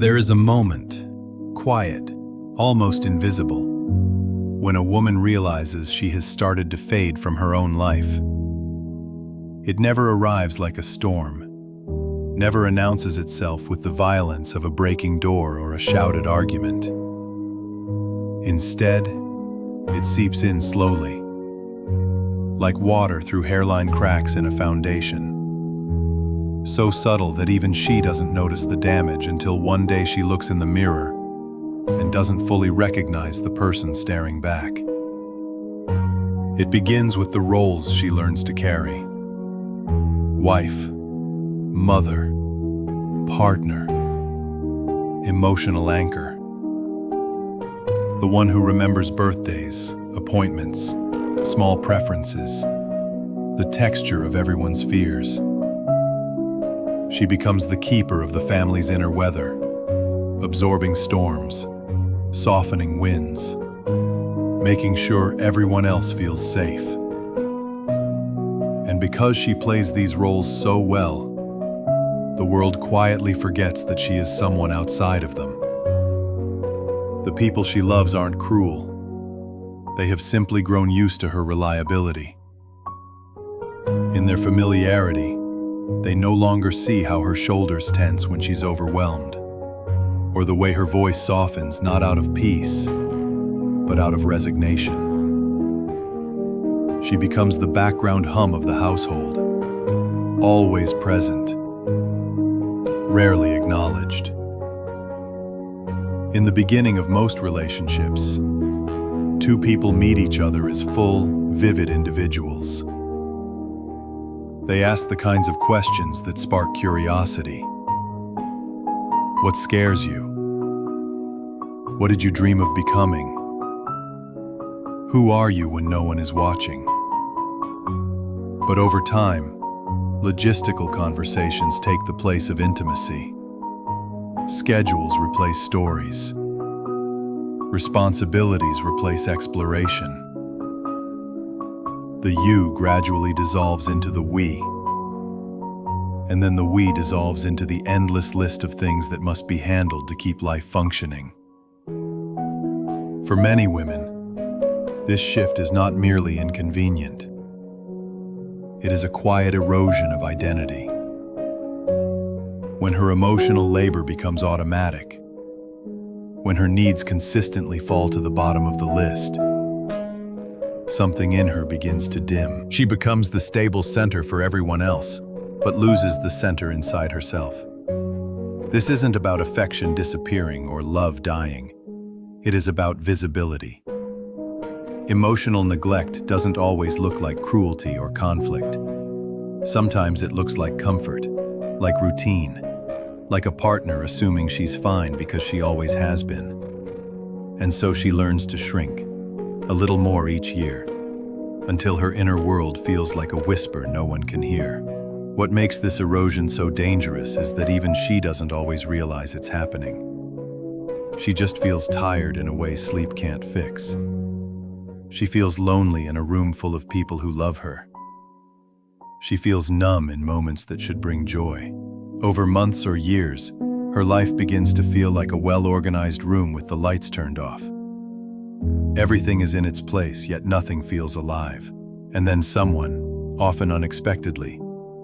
There is a moment, quiet, almost invisible, when a woman realizes she has started to fade from her own life. It never arrives like a storm, never announces itself with the violence of a breaking door or a shouted argument. Instead, it seeps in slowly, like water through hairline cracks in a foundation. So subtle that even she doesn't notice the damage until one day she looks in the mirror and doesn't fully recognize the person staring back. It begins with the roles she learns to carry: wife, mother, partner, emotional anchor. The one who remembers birthdays, appointments, small preferences, the texture of everyone's fears. She becomes the keeper of the family's inner weather, absorbing storms, softening winds, making sure everyone else feels safe. And because she plays these roles so well, the world quietly forgets that she is someone outside of them. The people she loves aren't cruel. They have simply grown used to her reliability. In their familiarity, they no longer see how her shoulders tense when she's overwhelmed, or the way her voice softens not out of peace, but out of resignation. She becomes the background hum of the household, always present, rarely acknowledged. In the beginning of most relationships, two people meet each other as full, vivid individuals. They ask the kinds of questions that spark curiosity. What scares you? What did you dream of becoming? Who are you when no one is watching? But over time, logistical conversations take the place of intimacy. Schedules replace stories. Responsibilities replace exploration. The you gradually dissolves into the we, and then the we dissolves into the endless list of things that must be handled to keep life functioning. For many women, this shift is not merely inconvenient. It is a quiet erosion of identity. When her emotional labor becomes automatic, when her needs consistently fall to the bottom of the list, something in her begins to dim. She becomes the stable center for everyone else, but loses the center inside herself. This isn't about affection disappearing or love dying. It is about visibility. Emotional neglect doesn't always look like cruelty or conflict. Sometimes it looks like comfort, like routine, like a partner assuming she's fine because she always has been. And so she learns to shrink, a little more each year, until her inner world feels like a whisper no one can hear. What makes this erosion so dangerous is that even she doesn't always realize it's happening. She just feels tired in a way sleep can't fix. She feels lonely in a room full of people who love her. She feels numb in moments that should bring joy. Over months or years, her life begins to feel like a well-organized room with the lights turned off. Everything is in its place, yet nothing feels alive. And then someone, often unexpectedly,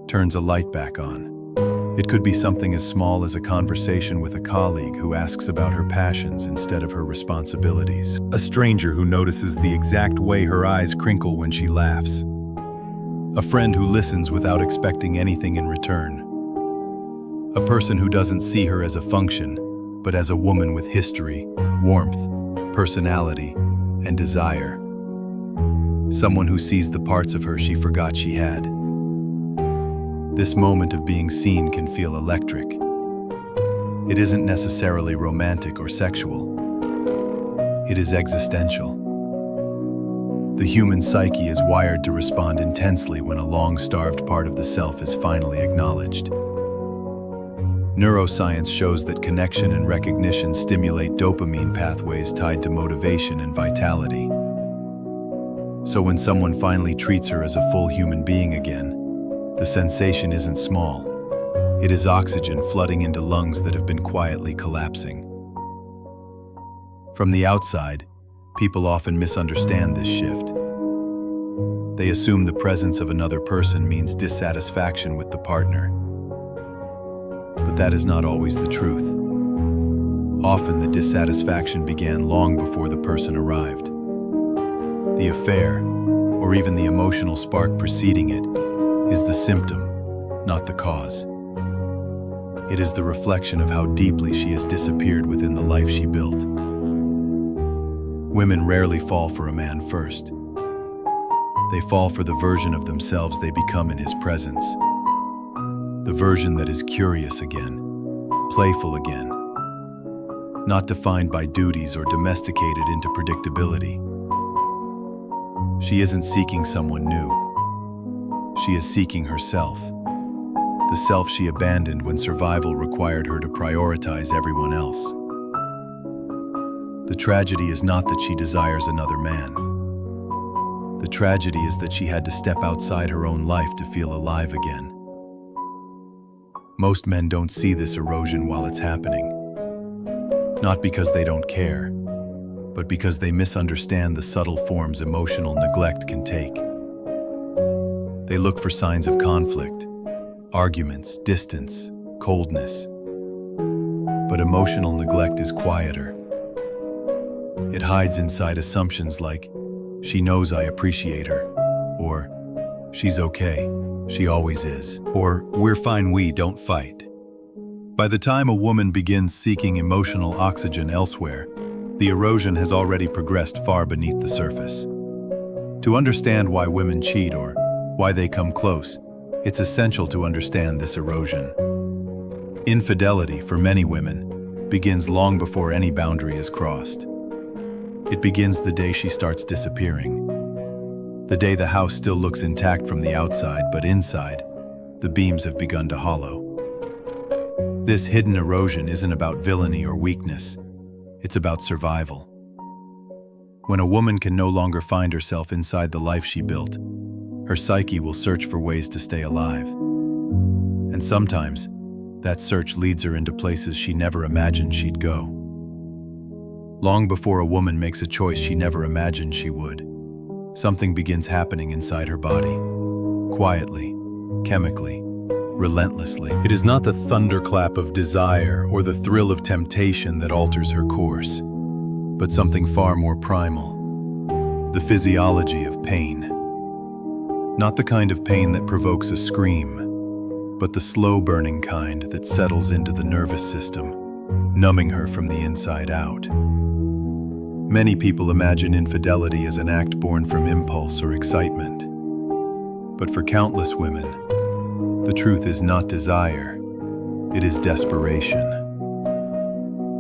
turns a light back on. It could be something as small as a conversation with a colleague who asks about her passions instead of her responsibilities. A stranger who notices the exact way her eyes crinkle when she laughs. A friend who listens without expecting anything in return. A person who doesn't see her as a function, but as a woman with history, warmth, personality, and desire. Someone who sees the parts of her she forgot she had. This moment of being seen can feel electric. It isn't necessarily romantic or sexual. It is existential. The human psyche is wired to respond intensely when a long-starved part of the self is finally acknowledged. Neuroscience shows that connection and recognition stimulate dopamine pathways tied to motivation and vitality. So when someone finally treats her as a full human being again, the sensation isn't small. It is oxygen flooding into lungs that have been quietly collapsing. From the outside, people often misunderstand this shift. They assume the presence of another person means dissatisfaction with the partner. But that is not always the truth. Often the dissatisfaction began long before the person arrived. The affair, or even the emotional spark preceding it, is the symptom, not the cause. It is the reflection of how deeply she has disappeared within the life she built. Women rarely fall for a man first. They fall for the version of themselves they become in his presence. The version that is curious again, playful again, not defined by duties or domesticated into predictability. She isn't seeking someone new. She is seeking herself, the self she abandoned when survival required her to prioritize everyone else. The tragedy is not that she desires another man. The tragedy is that she had to step outside her own life to feel alive again. Most men don't see this erosion while it's happening. Not because they don't care, but because they misunderstand the subtle forms emotional neglect can take. They look for signs of conflict, arguments, distance, coldness. But emotional neglect is quieter. It hides inside assumptions like, "She knows I appreciate her," or "She's okay, she always is," or "We're fine, we don't fight." By the time a woman begins seeking emotional oxygen elsewhere, the erosion has already progressed far beneath the surface. To understand why women cheat or why they come close, it's essential to understand this erosion. Infidelity, for many women, begins long before any boundary is crossed. It begins the day she starts disappearing. The day the house still looks intact from the outside, but inside, the beams have begun to hollow. This hidden erosion isn't about villainy or weakness. It's about survival. When a woman can no longer find herself inside the life she built, her psyche will search for ways to stay alive. And sometimes, that search leads her into places she never imagined she'd go. Long before a woman makes a choice she never imagined she would, something begins happening inside her body. Quietly, chemically, relentlessly. It is not the thunderclap of desire or the thrill of temptation that alters her course, but something far more primal. The physiology of pain. Not the kind of pain that provokes a scream, but the slow-burning kind that settles into the nervous system, numbing her from the inside out. Many people imagine infidelity as an act born from impulse or excitement. But for countless women, the truth is not desire, it is desperation.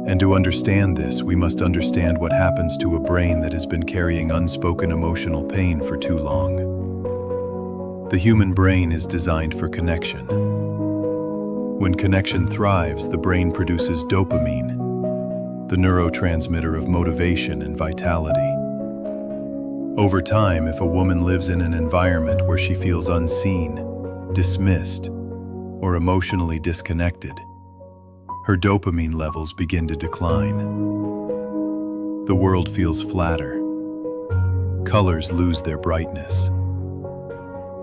And to understand this, we must understand what happens to a brain that has been carrying unspoken emotional pain for too long. The human brain is designed for connection. When connection thrives, the brain produces dopamine, the neurotransmitter of motivation and vitality. Over time, if a woman lives in an environment where she feels unseen, dismissed, or emotionally disconnected, her dopamine levels begin to decline. The world feels flatter. Colors lose their brightness.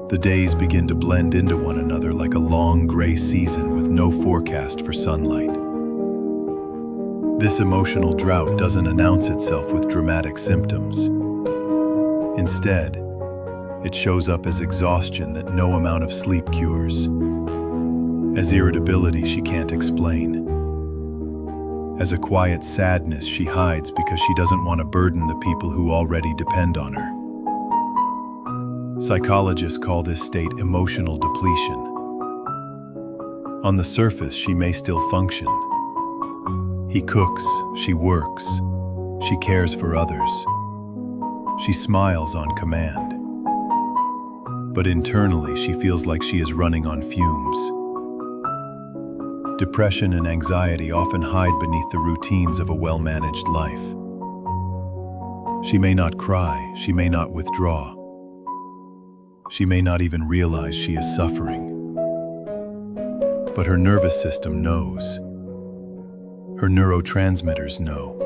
The days begin to blend into one another like a long gray season with no forecast for sunlight. This emotional drought doesn't announce itself with dramatic symptoms. Instead, it shows up as exhaustion that no amount of sleep cures, as irritability she can't explain, as a quiet sadness she hides because she doesn't want to burden the people who already depend on her. Psychologists call this state emotional depletion. On the surface, she may still function. He cooks, she works, she cares for others. She smiles on command. But internally, she feels like she is running on fumes. Depression and anxiety often hide beneath the routines of a well-managed life. She may not cry, she may not withdraw. She may not even realize she is suffering. But her nervous system knows. Her neurotransmitters know.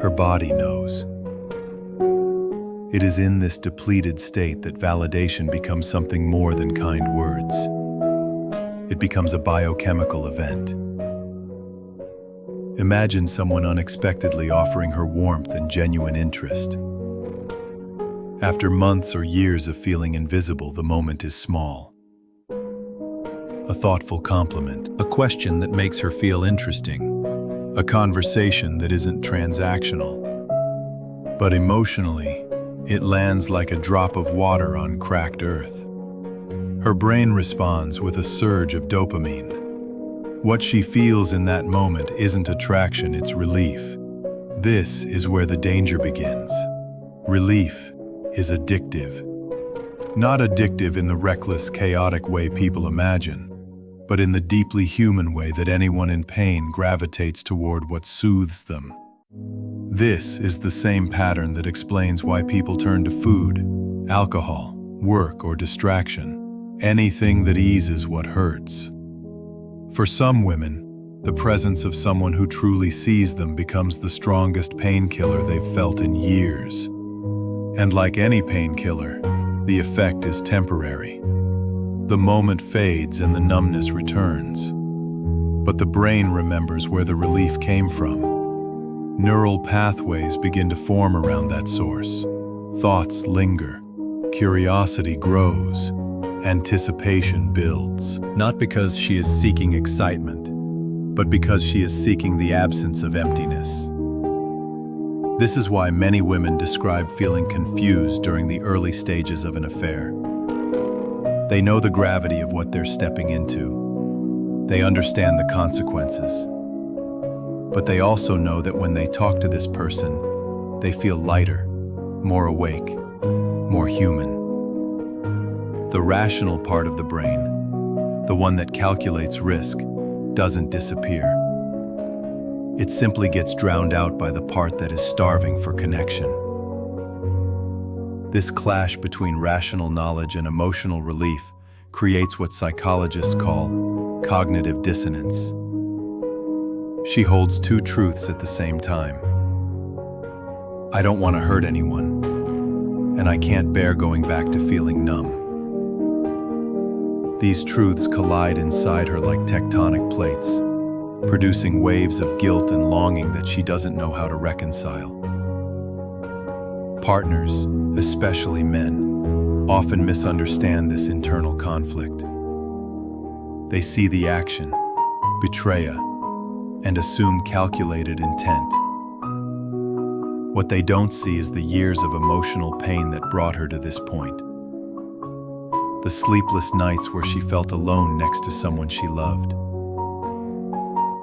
Her body knows. It is in this depleted state that validation becomes something more than kind words. It becomes a biochemical event. Imagine someone unexpectedly offering her warmth and genuine interest. After months or years of feeling invisible, the moment is small. A thoughtful compliment, a question that makes her feel interesting, a conversation that isn't transactional. But emotionally, it lands like a drop of water on cracked earth. Her brain responds with a surge of dopamine. What she feels in that moment isn't attraction, it's relief. This is where the danger begins. Relief is addictive. Not addictive in the reckless, chaotic way people imagine, but in the deeply human way that anyone in pain gravitates toward what soothes them. This is the same pattern that explains why people turn to food, alcohol, work, or distraction, anything that eases what hurts. For some women, the presence of someone who truly sees them becomes the strongest painkiller they've felt in years. And like any painkiller, the effect is temporary. The moment fades and the numbness returns. But the brain remembers where the relief came from. Neural pathways begin to form around that source. Thoughts linger. Curiosity grows. Anticipation builds. Not because she is seeking excitement, but because she is seeking the absence of emptiness. This is why many women describe feeling confused during the early stages of an affair. They know the gravity of what they're stepping into. They understand the consequences. But they also know that when they talk to this person, they feel lighter, more awake, more human. The rational part of the brain, the one that calculates risk, doesn't disappear. It simply gets drowned out by the part that is starving for connection. This clash between rational knowledge and emotional relief creates what psychologists call cognitive dissonance. She holds two truths at the same time. I don't want to hurt anyone, and I can't bear going back to feeling numb. These truths collide inside her like tectonic plates, producing waves of guilt and longing that she doesn't know how to reconcile. Partners, especially men, often misunderstand this internal conflict. They see the action, betrayal, and assume calculated intent. What they don't see is the years of emotional pain that brought her to this point. The sleepless nights where she felt alone next to someone she loved.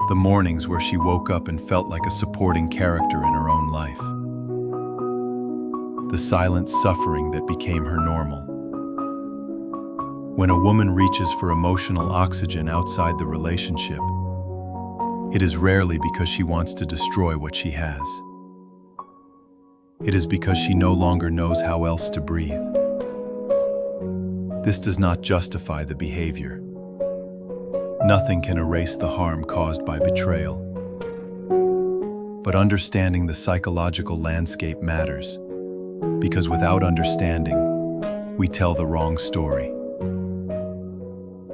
The mornings where she woke up and felt like a supporting character in her own life. The silent suffering that became her normal. When a woman reaches for emotional oxygen outside the relationship, it is rarely because she wants to destroy what she has. It is because she no longer knows how else to breathe. This does not justify the behavior. Nothing can erase the harm caused by betrayal. But understanding the psychological landscape matters, because without understanding, we tell the wrong story.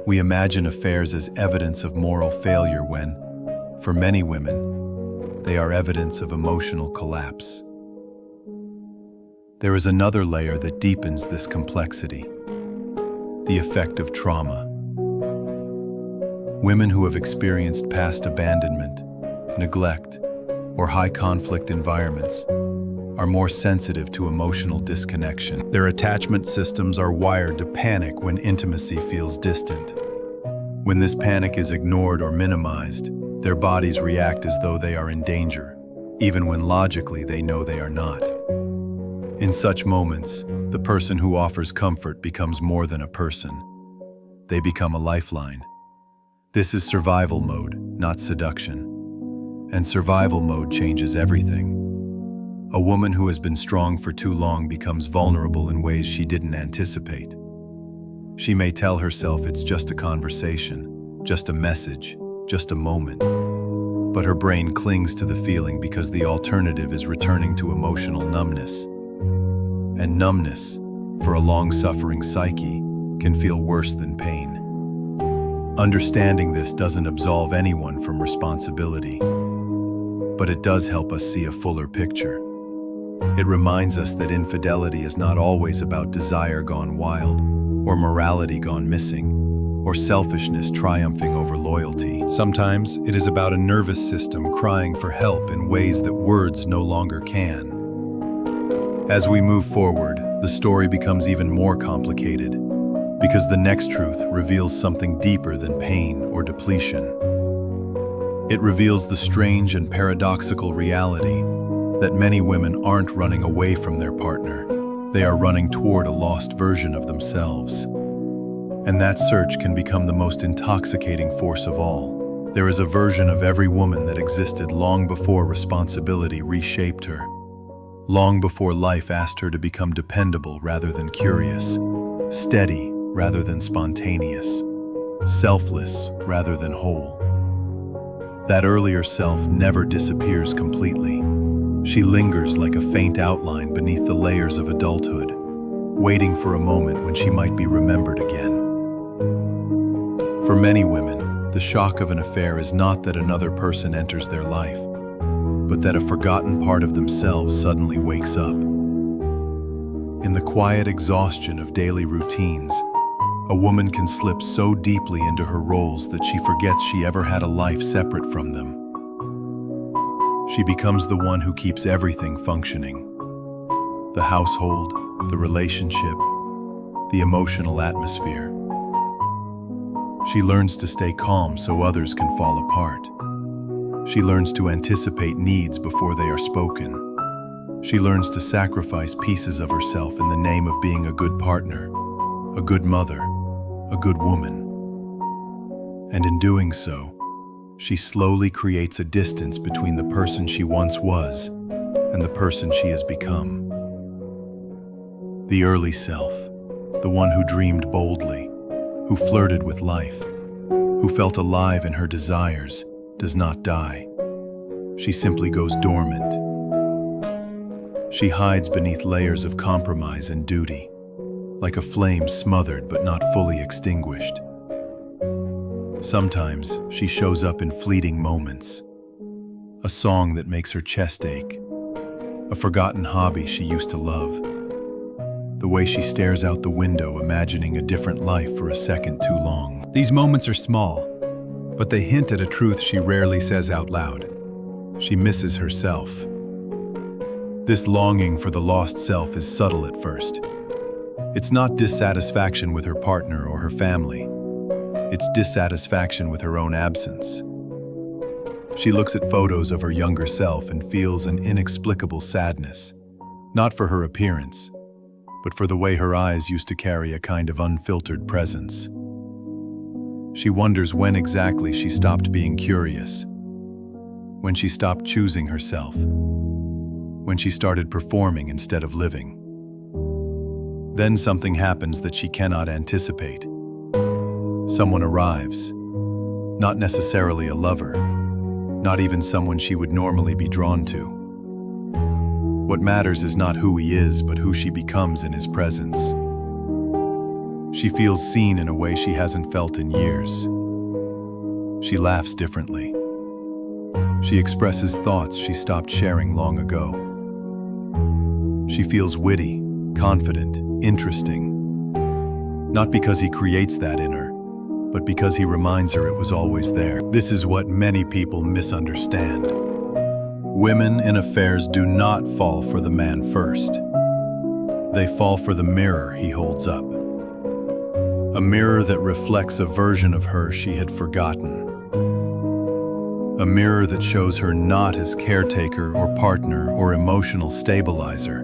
We imagine affairs as evidence of moral failure when, for many women, they are evidence of emotional collapse. There is another layer that deepens this complexity: the effect of trauma. Women who have experienced past abandonment, neglect, or high-conflict environments are more sensitive to emotional disconnection. Their attachment systems are wired to panic when intimacy feels distant. When this panic is ignored or minimized, their bodies react as though they are in danger, even when logically they know they are not. In such moments, the person who offers comfort becomes more than a person. They become a lifeline. This is survival mode, not seduction. And survival mode changes everything. A woman who has been strong for too long becomes vulnerable in ways she didn't anticipate. She may tell herself it's just a conversation, just a message, just a moment. But her brain clings to the feeling because the alternative is returning to emotional numbness. And numbness, for a long-suffering psyche, can feel worse than pain. Understanding this doesn't absolve anyone from responsibility, but it does help us see a fuller picture. It reminds us that infidelity is not always about desire gone wild, or morality gone missing, or selfishness triumphing over loyalty. Sometimes it is about a nervous system crying for help in ways that words no longer can. As we move forward, the story becomes even more complicated, because the next truth reveals something deeper than pain or depletion. It reveals the strange and paradoxical reality that many women aren't running away from their partner, they are running toward a lost version of themselves. And that search can become the most intoxicating force of all. There is a version of every woman that existed long before responsibility reshaped her, long before life asked her to become dependable rather than curious, steady rather than spontaneous, selfless rather than whole. That earlier self never disappears completely. She lingers like a faint outline beneath the layers of adulthood, waiting for a moment when she might be remembered again. For many women, the shock of an affair is not that another person enters their life, but that a forgotten part of themselves suddenly wakes up. In the quiet exhaustion of daily routines, a woman can slip so deeply into her roles that she forgets she ever had a life separate from them. She becomes the one who keeps everything functioning. The household, the relationship, the emotional atmosphere. She learns to stay calm so others can fall apart. She learns to anticipate needs before they are spoken. She learns to sacrifice pieces of herself in the name of being a good partner, a good mother, a good woman. And in doing so, she slowly creates a distance between the person she once was and the person she has become. The early self, the one who dreamed boldly, who flirted with life, who felt alive in her desires, does not die. She simply goes dormant. She hides beneath layers of compromise and duty, like a flame smothered but not fully extinguished. Sometimes she shows up in fleeting moments. A song that makes her chest ache. A forgotten hobby she used to love. The way she stares out the window imagining a different life for a second too long. These moments are small, but they hint at a truth she rarely says out loud. She misses herself. This longing for the lost self is subtle at first. It's not dissatisfaction with her partner or her family. It's dissatisfaction with her own absence. She looks at photos of her younger self and feels an inexplicable sadness, not for her appearance, but for the way her eyes used to carry a kind of unfiltered presence. She wonders when exactly she stopped being curious, when she stopped choosing herself, when she started performing instead of living. Then something happens that she cannot anticipate. Someone arrives, not necessarily a lover, not even someone she would normally be drawn to. What matters is not who he is, but who she becomes in his presence. She feels seen in a way she hasn't felt in years. She laughs differently. She expresses thoughts she stopped sharing long ago. She feels witty, confident, interesting. Not because he creates that in her, but because he reminds her it was always there. This is what many people misunderstand. Women in affairs do not fall for the man first. They fall for the mirror he holds up. A mirror that reflects a version of her she had forgotten. A mirror that shows her not as caretaker or partner or emotional stabilizer,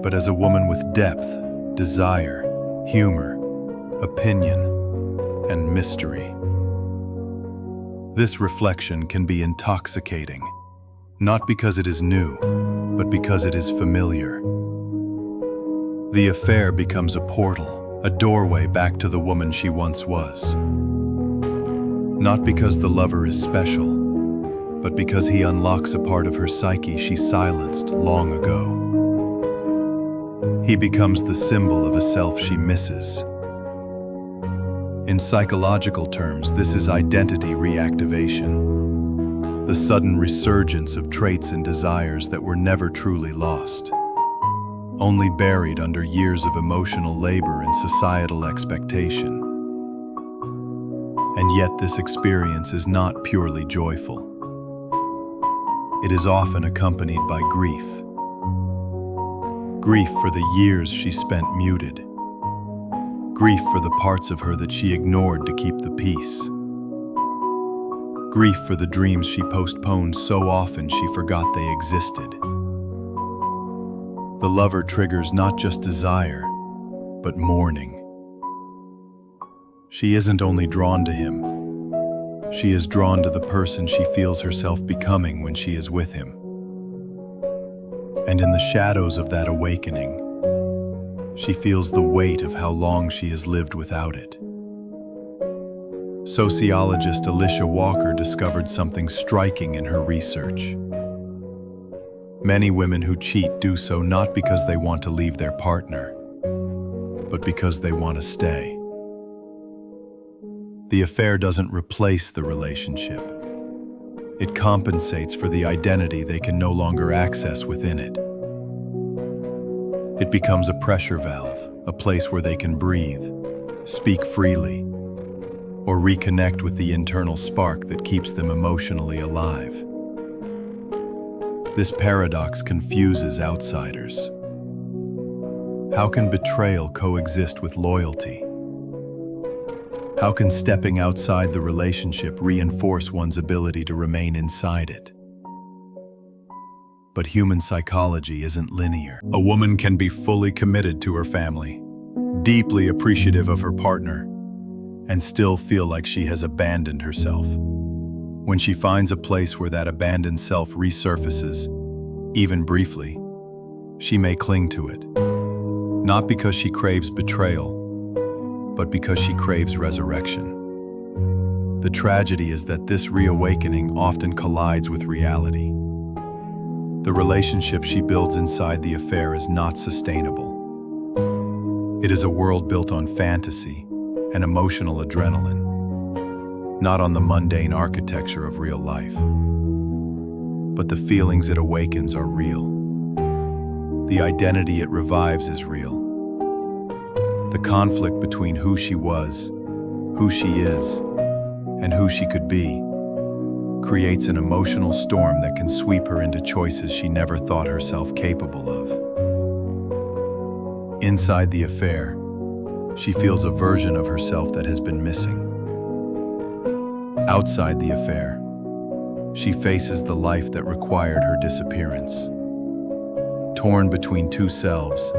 but as a woman with depth, desire, humor, opinion, and mystery. This reflection can be intoxicating, not because it is new, but because it is familiar. The affair becomes a portal, a doorway back to the woman she once was. Not because the lover is special, but because he unlocks a part of her psyche she silenced long ago. He becomes the symbol of a self she misses. In psychological terms, this is identity reactivation, the sudden resurgence of traits and desires that were never truly lost, only buried under years of emotional labor and societal expectation. And yet this experience is not purely joyful. It is often accompanied by grief. Grief for the years she spent muted. Grief for the parts of her that she ignored to keep the peace. Grief for the dreams she postponed so often she forgot they existed. The lover triggers not just desire, but mourning. She isn't only drawn to him, she is drawn to the person she feels herself becoming when she is with him. And in the shadows of that awakening, she feels the weight of how long she has lived without it. Sociologist Alicia Walker discovered something striking in her research. Many women who cheat do so not because they want to leave their partner, but because they want to stay. The affair doesn't replace the relationship. It compensates for the identity they can no longer access within it. It becomes a pressure valve, a place where they can breathe, speak freely, or reconnect with the internal spark that keeps them emotionally alive. This paradox confuses outsiders. How can betrayal coexist with loyalty? How can stepping outside the relationship reinforce one's ability to remain inside it? But human psychology isn't linear. A woman can be fully committed to her family, deeply appreciative of her partner, and still feel like she has abandoned herself. When she finds a place where that abandoned self resurfaces, even briefly, she may cling to it, not because she craves betrayal, but because she craves resurrection. The tragedy is that this reawakening often collides with reality. The relationship she builds inside the affair is not sustainable. It is a world built on fantasy and emotional adrenaline, not on the mundane architecture of real life. But the feelings it awakens are real. The identity it revives is real. The conflict between who she was, who she is, and who she could be creates an emotional storm that can sweep her into choices she never thought herself capable of. Inside the affair, she feels a version of herself that has been missing. Outside the affair, she faces the life that required her disappearance. Torn between two selves,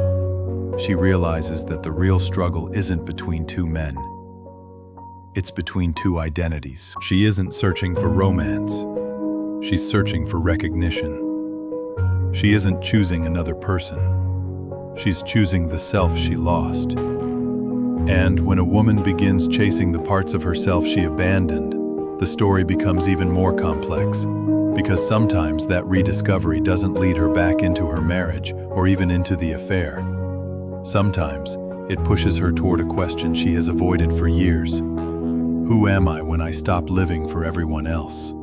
she realizes that the real struggle isn't between two men. It's between two identities. She isn't searching for romance. She's searching for recognition. She isn't choosing another person. She's choosing the self she lost. And when a woman begins chasing the parts of herself she abandoned, the story becomes even more complex, because sometimes that rediscovery doesn't lead her back into her marriage or even into the affair. Sometimes it pushes her toward a question she has avoided for years. Who am I when I stop living for everyone else?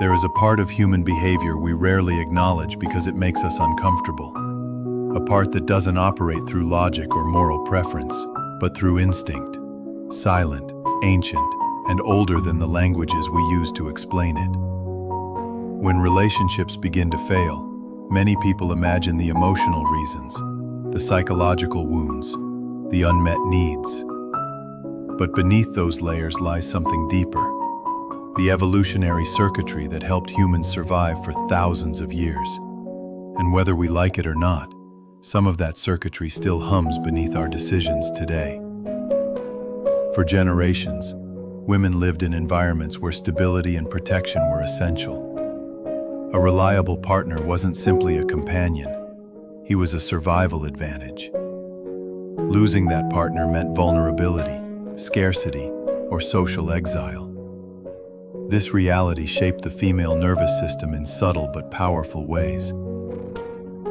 There is a part of human behavior we rarely acknowledge because it makes us uncomfortable. A part that doesn't operate through logic or moral preference, but through instinct, silent, ancient, and older than the languages we use to explain it. When relationships begin to fail, many people imagine the emotional reasons, the psychological wounds, the unmet needs. But beneath those layers lies something deeper, the evolutionary circuitry that helped humans survive for thousands of years. And whether we like it or not, some of that circuitry still hums beneath our decisions today. For generations, women lived in environments where stability and protection were essential. A reliable partner wasn't simply a companion, he was a survival advantage. Losing that partner meant vulnerability, scarcity, or social exile. This reality shaped the female nervous system in subtle but powerful ways.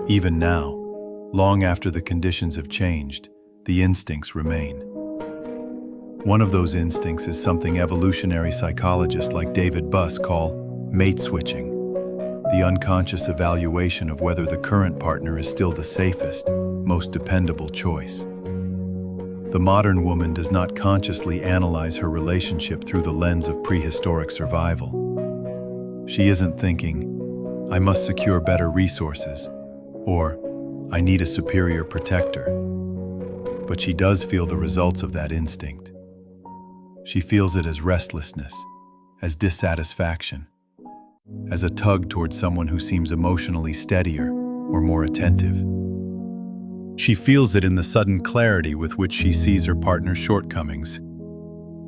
Even now, long after the conditions have changed, the instincts remain. One of those instincts is something evolutionary psychologists like David Buss call mate switching, the unconscious evaluation of whether the current partner is still the safest, most dependable choice. The modern woman does not consciously analyze her relationship through the lens of prehistoric survival. She isn't thinking, "I must secure better resources," or "I need a superior protector." But she does feel the results of that instinct. She feels it as restlessness, as dissatisfaction, as a tug towards someone who seems emotionally steadier or more attentive. She feels it in the sudden clarity with which she sees her partner's shortcomings.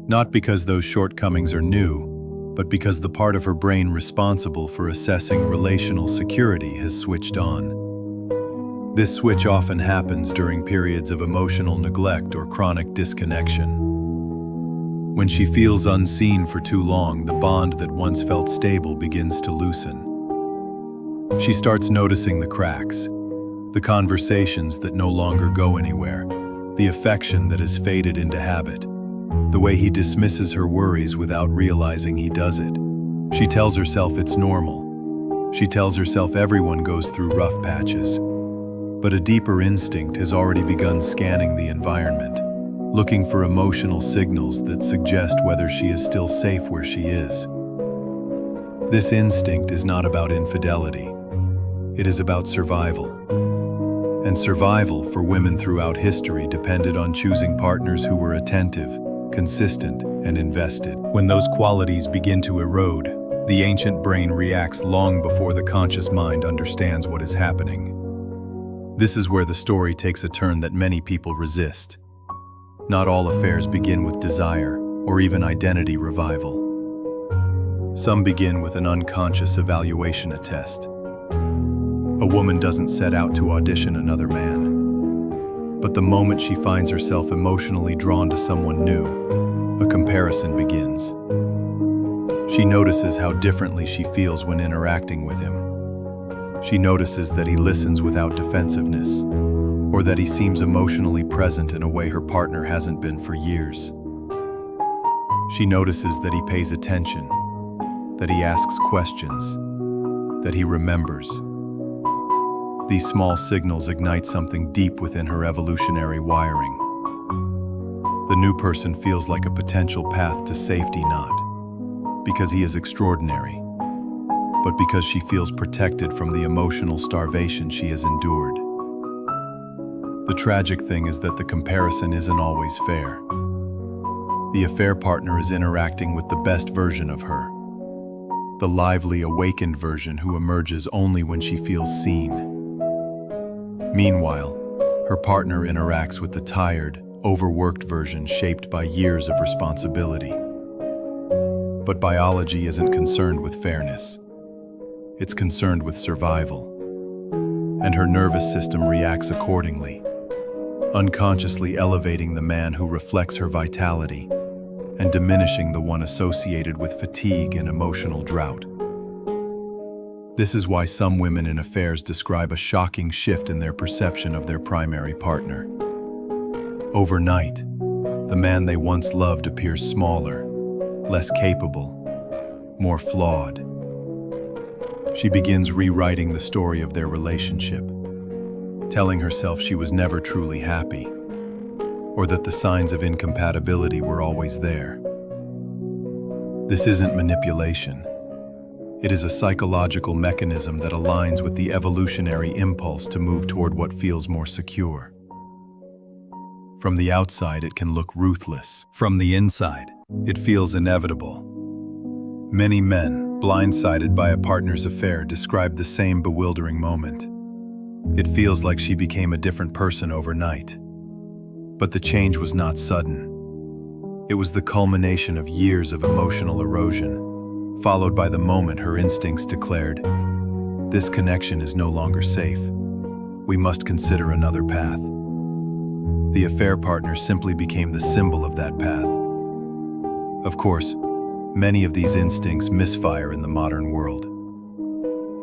Not because those shortcomings are new, but because the part of her brain responsible for assessing relational security has switched on. This switch often happens during periods of emotional neglect or chronic disconnection. When she feels unseen for too long, the bond that once felt stable begins to loosen. She starts noticing the cracks, the conversations that no longer go anywhere, the affection that has faded into habit, the way he dismisses her worries without realizing he does it. She tells herself it's normal. She tells herself everyone goes through rough patches. But a deeper instinct has already begun scanning the environment, looking for emotional signals that suggest whether she is still safe where she is. This instinct is not about infidelity. It is about survival. And survival for women throughout history depended on choosing partners who were attentive, consistent, and invested. When those qualities begin to erode, the ancient brain reacts long before the conscious mind understands what is happening. This is where the story takes a turn that many people resist. Not all affairs begin with desire or even identity revival. Some begin with an unconscious evaluation test. A woman doesn't set out to audition another man. But the moment she finds herself emotionally drawn to someone new, a comparison begins. She notices how differently she feels when interacting with him. She notices that he listens without defensiveness, or that he seems emotionally present in a way her partner hasn't been for years. She notices that he pays attention, that he asks questions, that he remembers. These small signals ignite something deep within her evolutionary wiring. The new person feels like a potential path to safety, not because he is extraordinary, but because she feels protected from the emotional starvation she has endured. The tragic thing is that the comparison isn't always fair. The affair partner is interacting with the best version of her, the lively, awakened version who emerges only when she feels seen. Meanwhile, her partner interacts with the tired, overworked version shaped by years of responsibility. But biology isn't concerned with fairness. It's concerned with survival. And her nervous system reacts accordingly, unconsciously elevating the man who reflects her vitality and diminishing the one associated with fatigue and emotional drought. This is why some women in affairs describe a shocking shift in their perception of their primary partner. Overnight, the man they once loved appears smaller, less capable, more flawed. She begins rewriting the story of their relationship, telling herself she was never truly happy, or that the signs of incompatibility were always there. This isn't manipulation. It is a psychological mechanism that aligns with the evolutionary impulse to move toward what feels more secure. From the outside, it can look ruthless. From the inside, it feels inevitable. Many men, blindsided by a partner's affair, describe the same bewildering moment. It feels like she became a different person overnight. But the change was not sudden. It was the culmination of years of emotional erosion, followed by the moment her instincts declared, "This connection is no longer safe. We must consider another path." The affair partner simply became the symbol of that path. Of course, many of these instincts misfire in the modern world.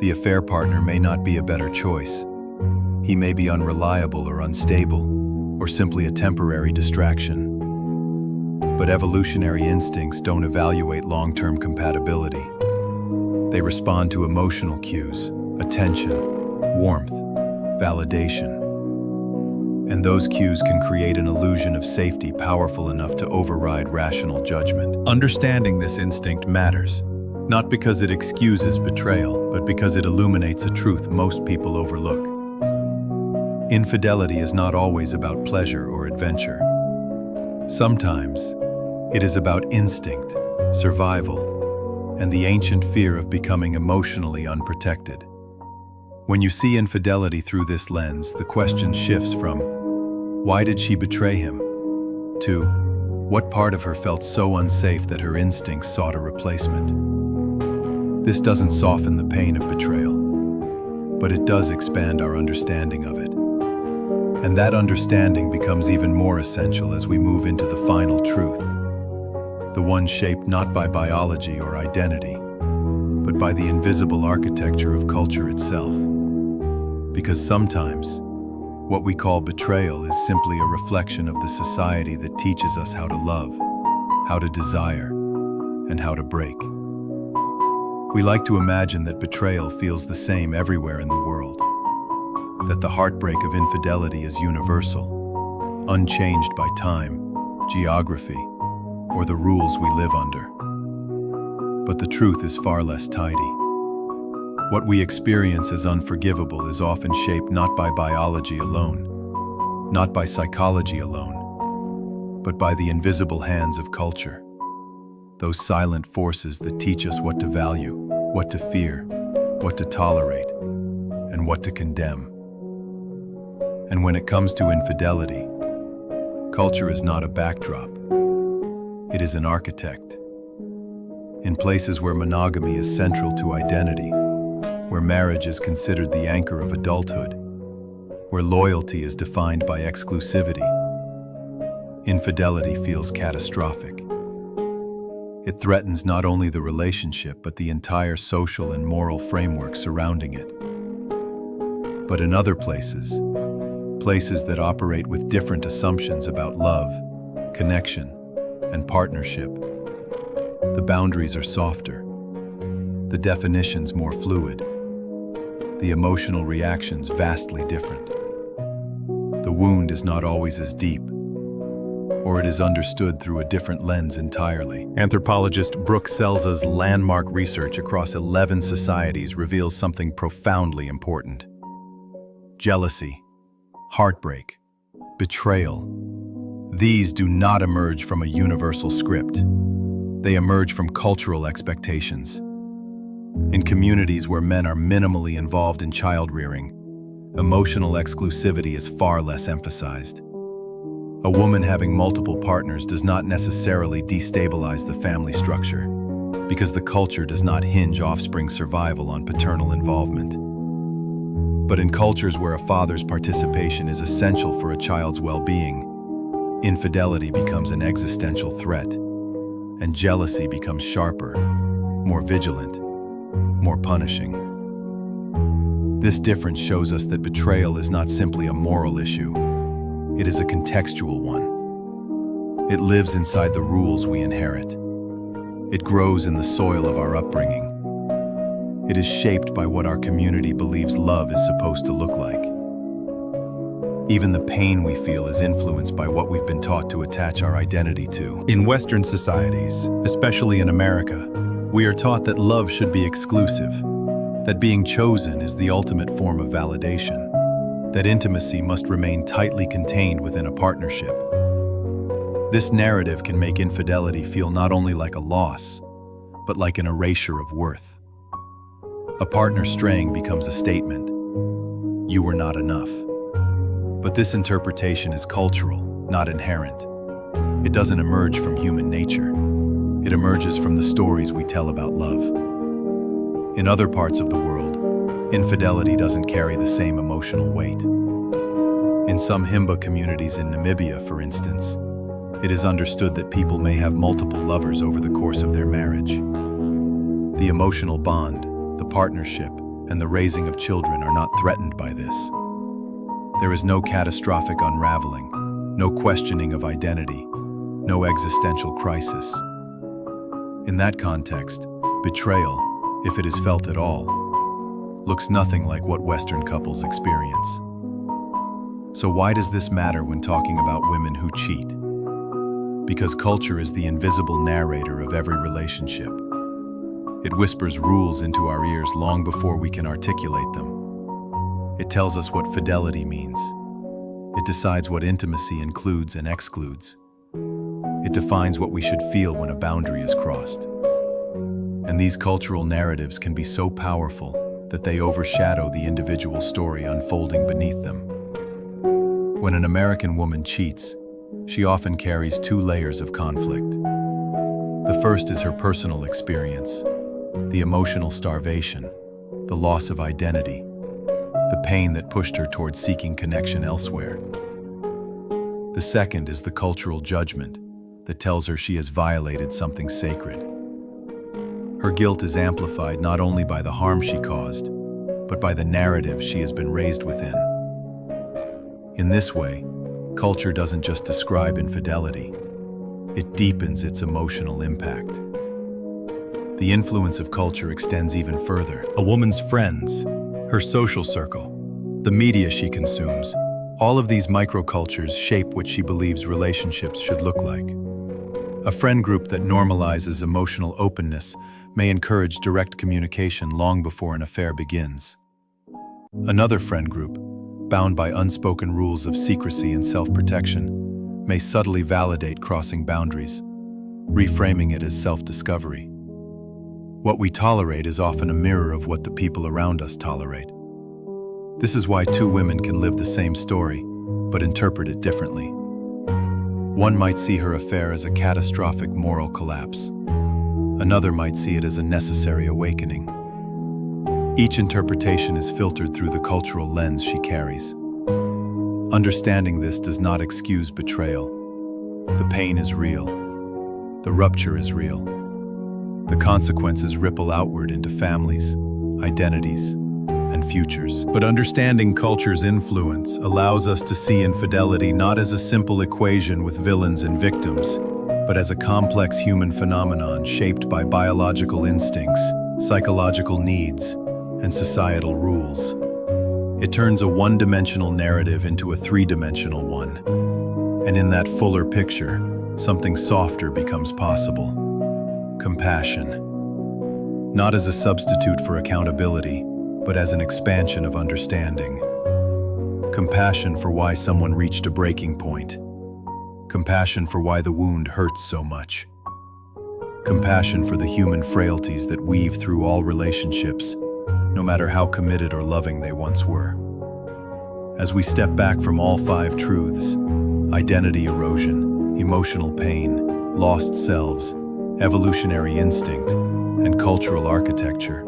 The affair partner may not be a better choice. He may be unreliable or unstable, or simply a temporary distraction. But evolutionary instincts don't evaluate long-term compatibility. They respond to emotional cues, attention, warmth, validation. And those cues can create an illusion of safety powerful enough to override rational judgment. Understanding this instinct matters, not because it excuses betrayal, but because it illuminates a truth most people overlook. Infidelity is not always about pleasure or adventure. Sometimes, it is about instinct, survival, and the ancient fear of becoming emotionally unprotected. When you see infidelity through this lens, the question shifts from, why did she betray him? To, what part of her felt so unsafe that her instincts sought a replacement? This doesn't soften the pain of betrayal, but it does expand our understanding of it. And that understanding becomes even more essential as we move into the final truth, the one shaped not by biology or identity, but by the invisible architecture of culture itself. Because sometimes, what we call betrayal is simply a reflection of the society that teaches us how to love, how to desire, and how to break. We like to imagine that betrayal feels the same everywhere in the world, that the heartbreak of infidelity is universal, unchanged by time, geography, or the rules we live under. But the truth is far less tidy. What we experience as unforgivable is often shaped not by biology alone, not by psychology alone, but by the invisible hands of culture. Those silent forces that teach us what to value, what to fear, what to tolerate, and what to condemn. And when it comes to infidelity, culture is not a backdrop. It is an architect. In places where monogamy is central to identity, where marriage is considered the anchor of adulthood, where loyalty is defined by exclusivity, infidelity feels catastrophic. It threatens not only the relationship, but the entire social and moral framework surrounding it. But in other places, places that operate with different assumptions about love, connection, and partnership, the boundaries are softer, the definitions more fluid, the emotional reactions vastly different. The wound is not always as deep, or it is understood through a different lens entirely. Anthropologist Brooke Selza's landmark research across 11 societies reveals something profoundly important. Jealousy, heartbreak, betrayal. These do not emerge from a universal script. They emerge from cultural expectations. In communities where men are minimally involved in child-rearing, emotional exclusivity is far less emphasized. A woman having multiple partners does not necessarily destabilize the family structure, because the culture does not hinge offspring survival on paternal involvement. But in cultures where a father's participation is essential for a child's well-being, infidelity becomes an existential threat, and jealousy becomes sharper, more vigilant, more punishing. This difference shows us that betrayal is not simply a moral issue. It is a contextual one. It lives inside the rules we inherit. It grows in the soil of our upbringing. It is shaped by what our community believes love is supposed to look like. Even the pain we feel is influenced by what we've been taught to attach our identity to. In Western societies, especially in America, we are taught that love should be exclusive, that being chosen is the ultimate form of validation, that intimacy must remain tightly contained within a partnership. This narrative can make infidelity feel not only like a loss, but like an erasure of worth. A partner straying becomes a statement. You were not enough. But this interpretation is cultural, not inherent. It doesn't emerge from human nature. It emerges from the stories we tell about love. In other parts of the world, infidelity doesn't carry the same emotional weight. In some Himba communities in Namibia, for instance, it is understood that people may have multiple lovers over the course of their marriage. The emotional bond, the partnership, and the raising of children are not threatened by this. There is no catastrophic unraveling, no questioning of identity, no existential crisis. In that context, betrayal, if it is felt at all, looks nothing like what Western couples experience. So why does this matter when talking about women who cheat? Because culture is the invisible narrator of every relationship. It whispers rules into our ears long before we can articulate them. It tells us what fidelity means. It decides what intimacy includes and excludes. It defines what we should feel when a boundary is crossed. And these cultural narratives can be so powerful that they overshadow the individual story unfolding beneath them. When an American woman cheats, she often carries two layers of conflict. The first is her personal experience, the emotional starvation, the loss of identity, the pain that pushed her towards seeking connection elsewhere. The second is the cultural judgment that tells her she has violated something sacred. Her guilt is amplified not only by the harm she caused, but by the narrative she has been raised within. In this way, culture doesn't just describe infidelity, it deepens its emotional impact. The influence of culture extends even further. A woman's friends, her social circle, the media she consumes, all of these microcultures shape what she believes relationships should look like. A friend group that normalizes emotional openness may encourage direct communication long before an affair begins. Another friend group, bound by unspoken rules of secrecy and self-protection, may subtly validate crossing boundaries, reframing it as self-discovery. What we tolerate is often a mirror of what the people around us tolerate. This is why two women can live the same story, but interpret it differently. One might see her affair as a catastrophic moral collapse. Another might see it as a necessary awakening. Each interpretation is filtered through the cultural lens she carries. Understanding this does not excuse betrayal. The pain is real. The rupture is real. The consequences ripple outward into families, identities, and futures. But understanding culture's influence allows us to see infidelity not as a simple equation with villains and victims, but as a complex human phenomenon shaped by biological instincts, psychological needs, and societal rules. It turns a one-dimensional narrative into a three-dimensional one. And in that fuller picture, something softer becomes possible. Compassion. Not as a substitute for accountability, but as an expansion of understanding. Compassion for why someone reached a breaking point. Compassion for why the wound hurts so much. Compassion for the human frailties that weave through all relationships, no matter how committed or loving they once were. As we step back from all five truths, identity erosion, emotional pain, lost selves, evolutionary instinct, and cultural architecture,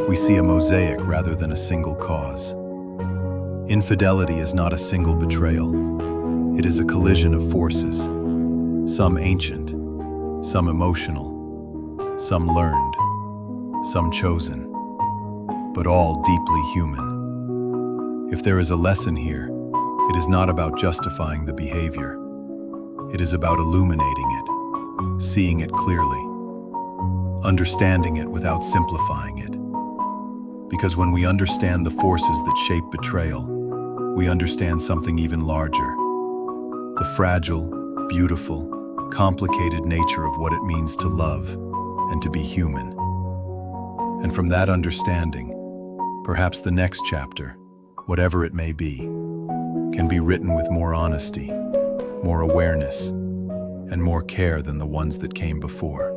we see a mosaic rather than a single cause. Infidelity is not a single betrayal. It is a collision of forces, some ancient, some emotional, some learned, some chosen, but all deeply human. If there is a lesson here, it is not about justifying the behavior. It is about illuminating it, seeing it clearly, understanding it without simplifying it. Because when we understand the forces that shape betrayal, we understand something even larger. The fragile, beautiful, complicated nature of what it means to love and to be human. And from that understanding, perhaps the next chapter, whatever it may be, can be written with more honesty, more awareness, and more care than the ones that came before.